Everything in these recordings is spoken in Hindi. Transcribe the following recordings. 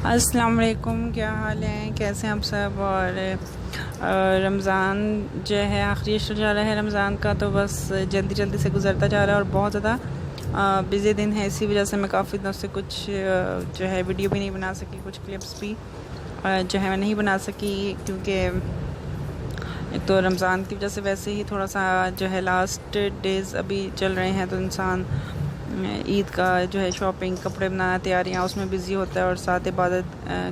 अस्सलाम वालेकुम, क्या हाल है, कैसे हैं आप सब। और रमज़ान जो है आखिरी अशर जा रहा है रमज़ान का, तो बस जल्दी जल्दी से गुज़रता जा रहा है और बहुत ज़्यादा बिज़ी दिन है। इसी वजह से मैं काफ़ी दिनों से कुछ जो है वीडियो भी नहीं बना सकी, कुछ क्लिप्स भी जो है मैं नहीं बना सकी, क्योंकि एक तो रमज़ान की वजह से वैसे ही थोड़ा सा जो है लास्ट डेज़ अभी चल रहे हैं, तो इंसान ईद का जो है शॉपिंग, कपड़े बनाना, तैयारियां उसमें बिज़ी होता है। और साथ इबादत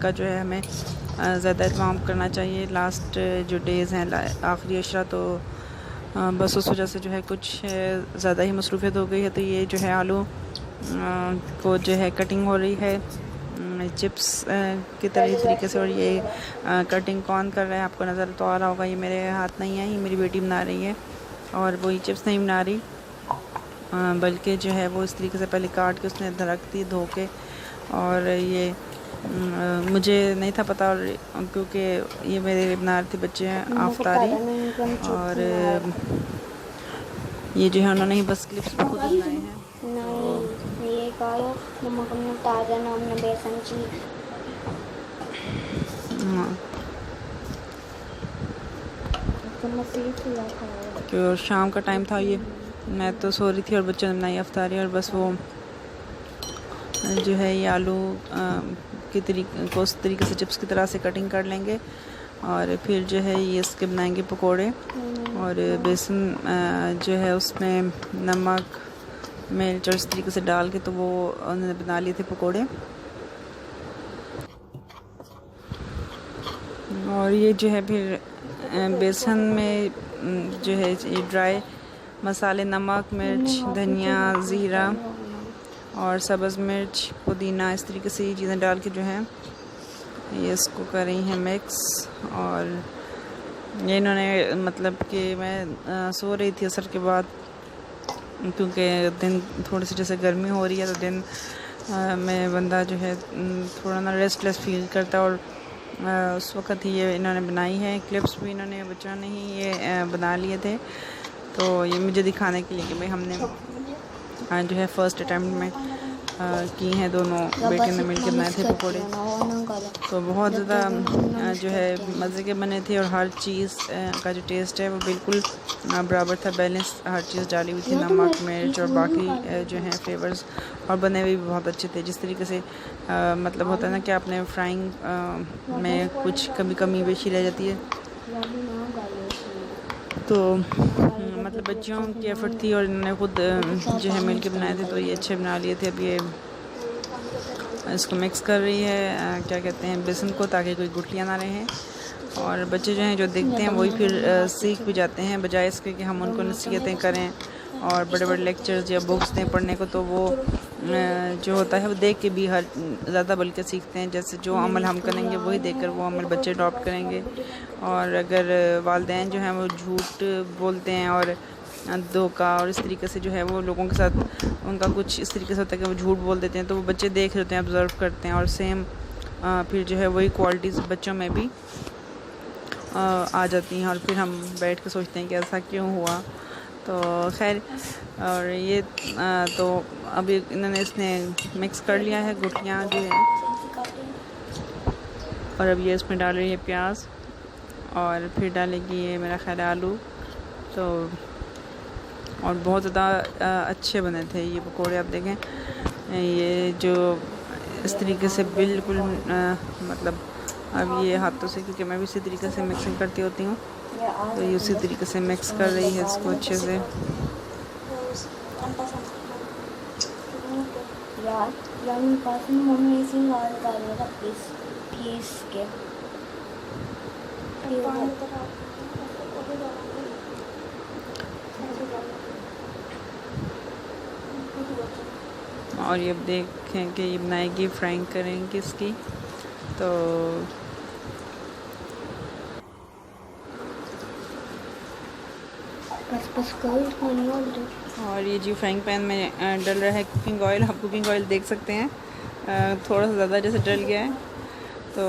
का जो है हमें ज़्यादा एहतमाम करना चाहिए। लास्ट जो डेज़ हैं आखिरी अशरा, तो बस उस वजह से जो है कुछ ज़्यादा ही मसरूफियत हो गई है। तो ये जो है आलू को जो है कटिंग हो रही है चिप्स की तरीके से। और ये कटिंग कौन कर रहा है आपको नज़र तो आ रहा होगा, ये मेरे हाथ नहीं है, ये मेरी बेटी बना रही है। और वो ये चिप्स नहीं बना रही, बल्कि जो है वो इस तरीके से पहले काट के उसने रख दी धो के। और ये मुझे नहीं था पता, और क्योंकि ये मेरे बना रहे थे बच्चे हैं आफ्तारी, और ये जो है उन्होंने ही बस क्लिप्स खुद बनाए हैं। नहीं, ये कहो नमक हमने ताज़ा ना हमने बेसन की। हाँ, तो मसीह खुला था तो शाम का टाइम था, ये मैं तो सो रही थी और बच्चों ने बनाई अफ्तारी। और बस वो जो है ये आलू की तरीके को उस तरीके से चिप्स की तरह से कटिंग कर लेंगे, और फिर जो है ये इसके बनाएंगे पकोड़े। और बेसन जो है उसमें नमक, मिर्च और इस तरीके से डाल के, तो वो उन्होंने बना लिए थे पकोड़े। और ये जो है फिर बेसन में जो है ये ड्राई मसाले, नमक, मिर्च, धनिया, ज़ीरा और सब्ज़ मिर्च, पुदीना, इस तरीके से ये चीज़ें डाल के जो है ये इसको कर रही हैं मिक्स। और ये इन्होंने मतलब कि मैं सो रही थी असर के बाद, क्योंकि दिन थोड़ी सी जैसे गर्मी हो रही है, तो दिन में बंदा जो है थोड़ा ना रेस्टलेस फील करता है। और उस वक़्त ही ये इन्होंने बनाई है क्लिप्स भी, इन्होंने बच्चों ने ही ये बना लिए थे। तो ये मुझे दिखाने के लिए कि भाई हमने जो है फ़र्स्ट अटैम्प्ट में की हैं, दोनों बेटे ने मिलकर बनाए थे पकोड़े। तो बहुत ज़्यादा जो है मज़े के बने थे, और हर चीज़ का जो टेस्ट है वो बिल्कुल बराबर था, बैलेंस हर चीज़ डाली हुई थी, नमक, मिर्च और बाकी जो हैं फ्लेवर्स। और बने हुए भी बहुत अच्छे थे। जिस तरीके से मतलब होता है ना कि आपने फ्राइंग में कुछ कभी कमी बेशी रह जाती है, तो मतलब बच्चियों की एफ़र्ट थी और इन्होंने खुद जो है मिल के बनाए थे, तो ये अच्छे बना लिए थे। अब ये इसको मिक्स कर रही है क्या कहते हैं बेसन को, ताकि कोई गुठलियाँ ना रहें। और बच्चे जो हैं जो देखते हैं वही फिर सीख भी जाते हैं, बजाय इसके कि हम उनको नसीहतें करें और बड़े बड़े लेक्चर्स या बुक्स दें पढ़ने को। तो वो जो होता है वो देख के भी हर ज़्यादा बल्कि सीखते हैं। जैसे जो अमल हम करेंगे वही देखकर वो अमल बच्चे अडॉप्ट करेंगे। और अगर वालिदैन जो हैं वो झूठ बोलते हैं और धोखा और इस तरीके से जो है वो लोगों के साथ उनका कुछ इस तरीके से होता है कि वो झूठ बोल देते हैं, तो वो बच्चे देख रहे होते हैं, ऑब्ज़र्व करते हैं, और सेम फिर जो है वही क्वालिटीज़ बच्चों में भी आ जाती हैं। और फिर हम बैठ के सोचते हैं कि ऐसा क्यों हुआ। तो खैर, और ये तो अभी इन्होंने इसने मिक्स कर लिया है गुठलियाँ जो है, और अब ये इसमें डाल रही है प्याज, और फिर डालेगी ये मेरा ख्याल आलू। तो और बहुत ज़्यादा अच्छे बने थे ये पकोड़े। आप देखें ये जो इस तरीके से बिल्कुल मतलब अब ये हाथों से, क्योंकि मैं भी इसी तरीके से मिक्सिंग करती होती हूँ, तो ये उसी तरीके से मिक्स कर रही है इसको अच्छे से। और ये अब देखें कि ये बनाएगी, फ्राइंग करेंगे इसकी। तो और ये जी फ्राइंग पैन में डल रहा है कुकिंग ऑयल। आप कुकिंग ऑयल देख सकते हैं थोड़ा सा ज़्यादा जैसे डल गया है, तो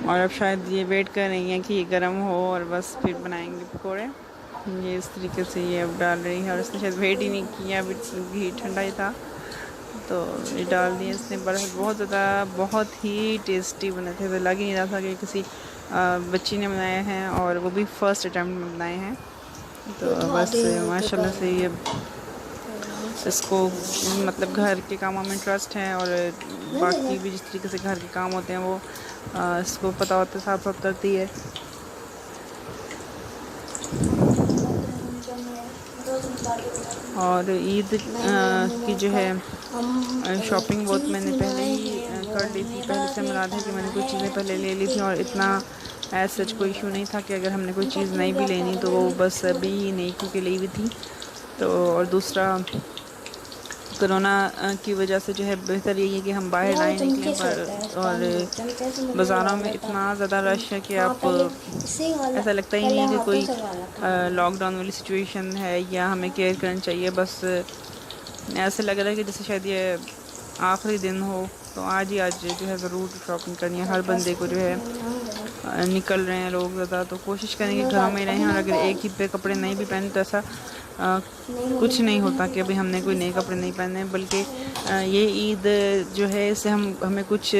और अब शायद ये वेट कर रही हैं कि ये गर्म हो और बस फिर बनाएंगे पकोड़े। ये इस तरीके से ये अब डाल रही है, और इसने शायद वेट ही नहीं किया, अभी घी ठंडा ही था तो ये डाल दिए इसने। बहुत ही टेस्टी बने थे, तो लग ही नहीं रहा था कि किसी बच्ची ने बनाए हैं, और वो भी फर्स्ट अटैम्प्ट में बनाए हैं। तो बस माशाल्लाह से ये इसको मतलब घर के कामों में इंटरेस्ट है, और बाकी भी जिस तरीके से घर के काम होते हैं वो इसको पता होता है, साफ साफ करती है। और ईद की जो है शॉपिंग बहुत मैंने पहले ही कर ली थी। पहले से मुराद है कि मैंने कुछ चीज़ें पहले ले ली थी, और इतना एज सच कोई इशू नहीं था कि अगर हमने कोई चीज़ नहीं भी लेनी तो वो बस अभी ही नहीं क्योंकि ली हुई थी। तो और दूसरा कोरोना की वजह से जो है बेहतर यही है कि हम बाहर ना ही निकलें, पर और बाज़ारों में इतना ज़्यादा रश है कि आप ऐसा लगता ही नहीं है कि कोई लॉकडाउन वाली सिचुएशन है या हमें केयर करनी चाहिए। बस ऐसे लग रहा है कि जैसे शायद ये आखिरी दिन हो। तो आज जो है ज़रूर शॉपिंग करनी है, हर बंदे को जो है निकल रहे हैं लोग ज़्यादा, तो कोशिश करेंगे घरों में ही रहें। और अगर एक ही पे कपड़े नहीं भी पहने तो ऐसा कुछ नहीं होता कि अभी हमने कोई नए कपड़े नहीं पहने, बल्कि ये ईद जो है इससे हमें कुछ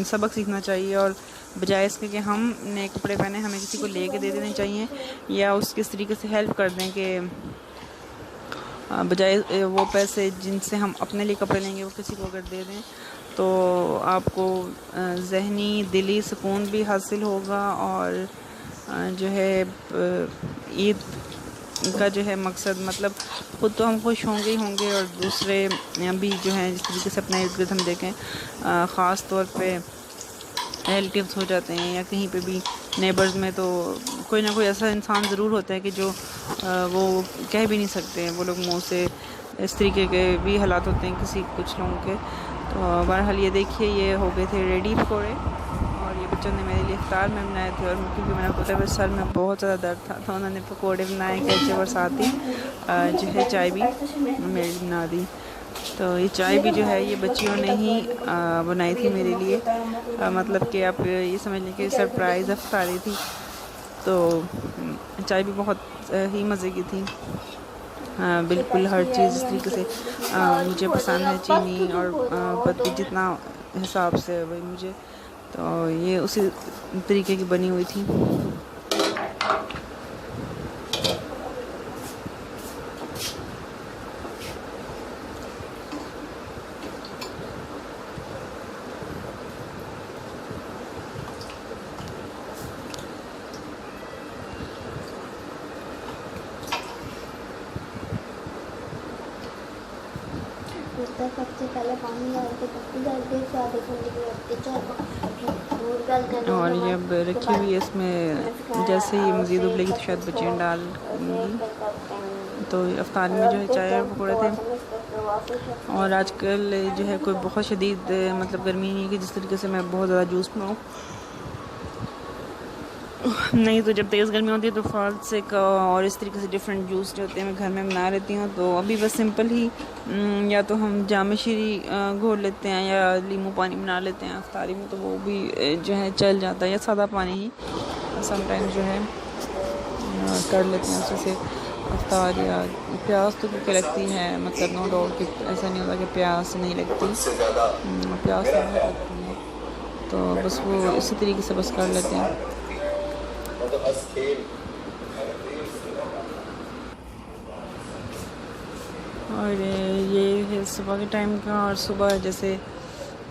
सबक सीखना चाहिए, और बजाय इसके कि हम नए कपड़े पहने हमें किसी को ले के दे देने चाहिए, या उसके इस तरीके से हेल्प कर दें कि बजाय वो पैसे जिनसे हम अपने लिए कपड़े लेंगे वो किसी को अगर दे दें तो आपको ज़हनी दिली सुकून भी हासिल होगा। और जो है ईद का जो है मकसद मतलब खुद तो हम खुश होंगे ही होंगे, और दूसरे भी जो हैं जिस तरीके से अपना इर्द गिर्द हम देखें ख़ास तौर पे रिलेटिव्स हो जाते हैं या कहीं पे भी नेबर्स में, तो कोई ना कोई ऐसा इंसान ज़रूर होता है कि जो वो कह भी नहीं सकते हैं, वो लोग मुंह से, इस तरीके के भी हालात होते हैं कुछ लोगों के। तो बहरहाल ये देखिए ये हो गए थे रेडी पकौड़े, और ये बच्चों ने मेरे लिए इफ्तार में बनाए थे, और क्योंकि मैंने पता है सर में बहुत ज़्यादा दर्द था तो उन्होंने पकौड़े बनाए कैचे, और साथ ही जो है चाय भी मेरे लिए बना दी। तो ये चाय भी जो है ये बच्चियों ने ही बनाई थी मेरे लिए, मतलब कि आप ये समझ लें कि सरप्राइज़ इफ्तारी थी। तो चाय भी बहुत ही मज़े की थी। बिल्कुल हर चीज़ इस तरीके से मुझे पसंद है, चीनी और पत्ती जितना हिसाब से वही मुझे, तो ये उसी तरीके की बनी हुई थी। सबसे पहले पानी डाल के पत्ती डाल के स्वाद और ये अब रखी हुई है इसमें, जैसे ये मज़ीद उबलेगी तो शायद बच्चे डालूँगी। तो अफ्तारी में जो है चाय और पकौड़े थे। और आजकल जो है कोई बहुत शदीद मतलब गर्मी नहीं है कि जिस तरीके से मैं बहुत ज़्यादा जूस बनाऊँ, नहीं तो जब तेज़ गर्मी होती है तो फल से और इस तरीके से डिफरेंट जूस जो होते हैं मैं घर में बना लेती हूँ। तो अभी बस सिंपल ही या तो हम जाम शीरी घोल लेते हैं या नींबू पानी बना लेते हैं अफ्तारी में, तो वो भी जो है चल जाता है, या सादा पानी ही समटाइम्स जो है कर लेते हैं उससे अफ्तार। या प्यास तो क्योंकि लगती है, मतलब नो डाउट कि ऐसा नहीं होता कि प्यास नहीं लगती, प्यास नहीं लगती है, तो बस वो इसी तरीके से बस कर लेते हैं। और ये है सुबह के टाइम का, और सुबह जैसे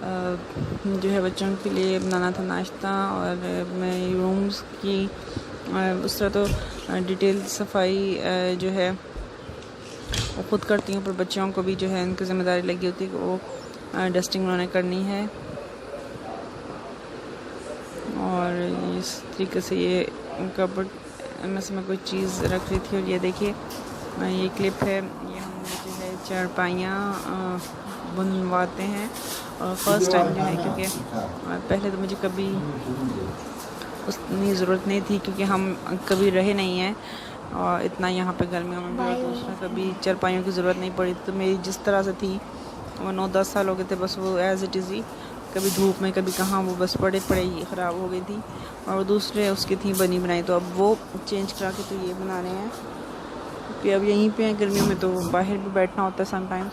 जो है बच्चों के लिए बनाना था नाश्ता, और मैं रूम्स की उस तरह तो डिटेल सफाई जो है वो खुद करती हूँ, पर बच्चों को भी जो है उनकी ज़िम्मेदारी लगी होती है कि वो डस्टिंग उन्होंने करनी है। और इस तरीके से ये कपबोर्ड में से मैं कोई चीज़ रख रही थी, और ये देखिए ये क्लिप है, ये हम जो है चारपाइयाँ बनवाते हैं, और फर्स्ट टाइम जो है, क्योंकि पहले तो मुझे कभी उतनी ज़रूरत नहीं थी क्योंकि हम कभी रहे नहीं हैं और इतना यहाँ पे गर्मियों में भी, और दूसरा कभी चारपाइयों की ज़रूरत नहीं पड़ी। तो मेरी जिस तरह से थी वो 9-10 साल हो गए थे, बस वो एज़ इट इज़ ही, कभी धूप में कभी कहाँ, वो बस पड़े ही ख़राब हो गई थी, और दूसरे उसकी थी बनी बनाई, तो अब वो चेंज करा के तो ये बना रहे हैं। कि अब यहीं पे हैं, गर्मियों में तो बाहर भी बैठना होता है समटाइम्स,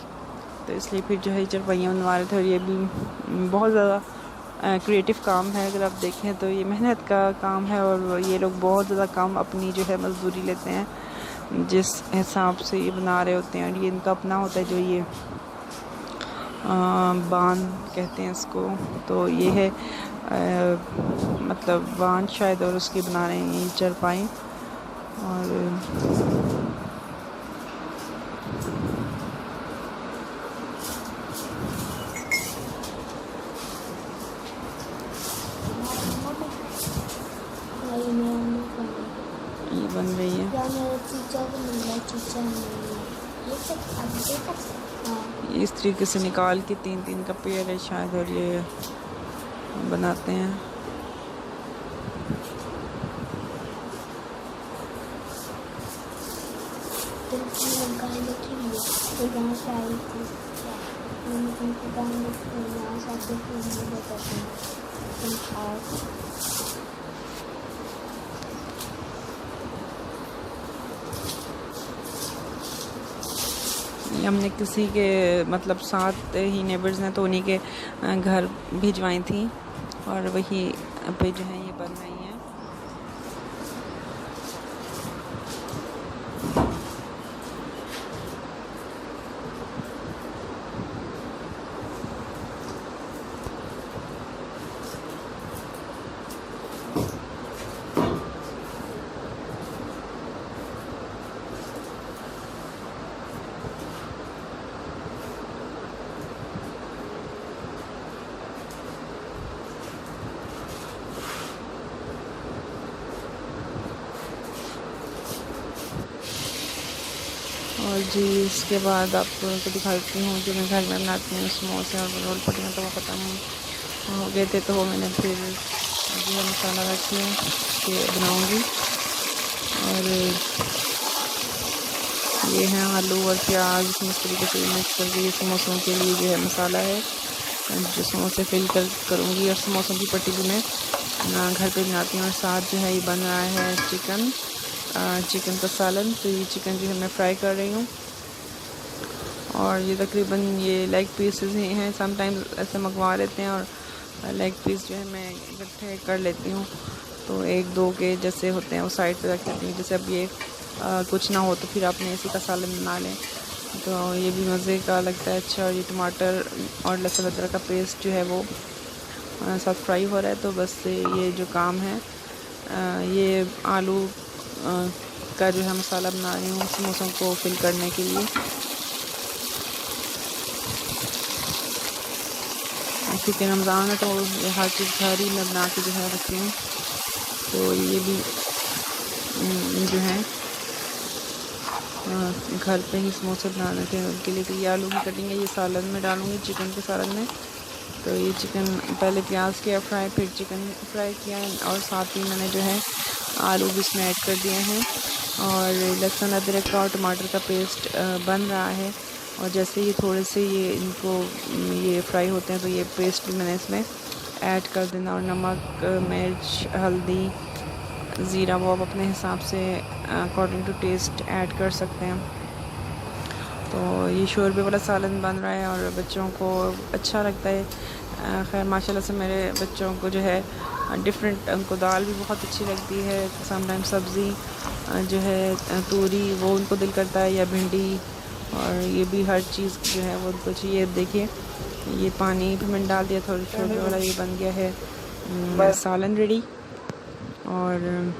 तो इसलिए फिर जो है चरपाइयाँ बनवा रहे थे। और ये भी बहुत ज़्यादा क्रिएटिव काम है, अगर आप देखें तो ये मेहनत का काम है और ये लोग बहुत ज़्यादा काम अपनी जो है मजदूरी लेते हैं जिस हिसाब से ये बना रहे होते हैं। और ये इनका अपना होता है जो ये बांध कहते हैं इसको, तो ये है मतलब बांध शायद, और उसकी बना रहे हैं ये चरपाई। और ये बन रही है। इस तरीके से निकाल के 3-3 का पेयर है शायद, और ये बनाते हैं। हमने किसी के मतलब साथ ही नेबर्स हैं तो उन्हीं के घर भिजवाई थी, और वही पे जो है ये बन रही हैं। और जी इसके बाद आपको दिखाती हूँ जो मैं घर में बनाती हूँ समोसे और रोल पट्टियाँ, तो वो ख़त्म हो गए थे, तो वो मैंने फिर जो है मसाला रखी के बनाऊँगी। और ये है आलू और प्याज, इस तरीके से मिक्स करके ये समोसों के लिए जो है मसाला है जो समोसे फिल करूँगी। और समोसों की पट्टी भी मैं घर पे बनाती हूँ। और साथ जो है ये बन रहा है चिकन का सालन, तो ये चिकन जो है मैं फ्राई कर रही हूँ। और ये तकरीबन ये लेग पीसेस ही हैं, समटाइम्स ऐसे मंगवा लेते हैं और लेग पीस जो है मैं इकट्ठे कर लेती हूँ, तो 1-2 के जैसे होते हैं वो साइड पे रख लेती हूँ। जैसे अब ये कुछ ना हो तो फिर आपने इसी का सालन बना लें, तो ये भी मज़े का लगता है अच्छा। और ये टमाटर और लहसुन अदरक का पेस्ट जो है वो साथ फ्राई हो रहा है, तो बस ये जो काम है ये आलू का जो है मसाला बना रही हूँ समोसों को फिल करने के लिए। क्योंकि रमज़ान है तो ये हर चीज़ घर ही में बना के जो है रखती हूँ, तो ये भी जो है घर पे ही समोसे बनाने थे उनके लिए। तो ये आलू की कटिंग है, ये सालन में डालूँगी, चिकन के सालन में। तो ये चिकन पहले प्याज किया फ्राई, फिर चिकन फ्राई किया, और साथ ही मैंने जो है आलू भी इसमें ऐड कर दिए हैं। और लहसुन अदरक का और टमाटर का पेस्ट बन रहा है, और जैसे ये थोड़े से ये फ्राई होते हैं तो ये पेस्ट भी मैंने इसमें ऐड कर देना। और नमक, मिर्च, हल्दी, ज़ीरा वो आप अपने हिसाब से अकॉर्डिंग टू टेस्ट ऐड कर सकते हैं। तो ये शोरबे वाला सालन बन रहा है और बच्चों को अच्छा लगता है। खैर माशाल्लाह से मेरे बच्चों को जो है डिफरेंट, उनको दाल भी बहुत अच्छी लगती है, समटाइम सब्ज़ी जो है तूरी वो उनको दिल करता है, या भिंडी, और ये भी हर चीज़ जो है वो उनको चाहिए। देखिए ये पानी भी मैंने डाल दिया थोड़ा शोरबे वाला, ये बन गया है सालन रेडी। और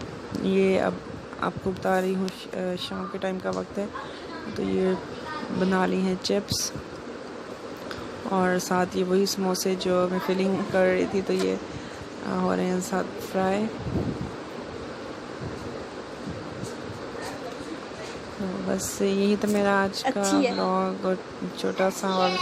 ये अब आपको बता रही हूँ शाम के टाइम का वक्त है, तो ये बना ली हैं चिप्स, और साथ ये वही समोसे जो मैं फिलिंग कर रही थी, तो ये हो रहे हैं साथ फ्राई। तो बस यही तो मेरा आज का व्लॉग और छोटा सा और